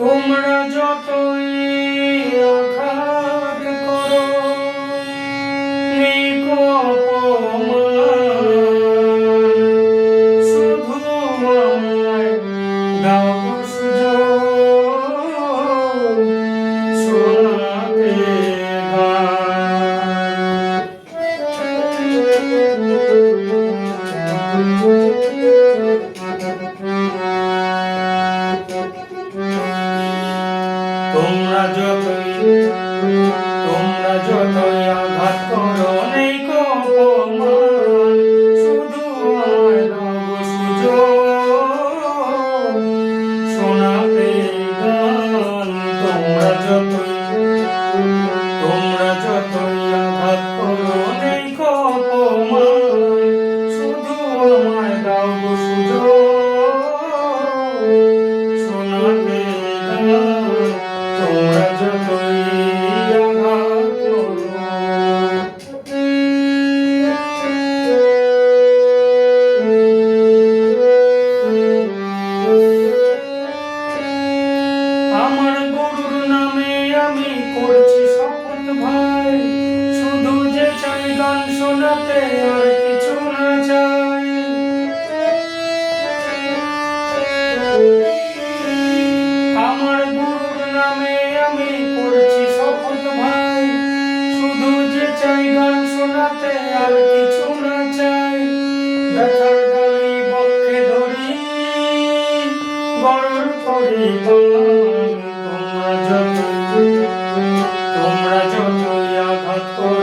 তোমরা যতই আঘাত করো নিকো অপমান, শুধু আমায় দাও সুযোগ শোনাতে গান। তোমরা যতই আঘাত করো নেই অপমান, শুধু আমায় দাও সুযোগ শোনাতে গান। তোমরা যতই আঘাত করো নেই অপমান, শুধু আমায় দাও সুযোগ শোনাতে গান। তোমরা যতই আঘাত করো। আমার গরুর নামে আমি করছি শপথ ভাই, শুধু যে চাই গান শোনাতে আর কিছু না চাই। আমার গরুর নামে আমি করছি শপথ ভাই, শুধু যে চাই গান শোনাতে আর কিছু না চাই। ব্যথার ডালি বক্ষে ধরি গরুর করি গান। তোমরা যতই আঘাত করো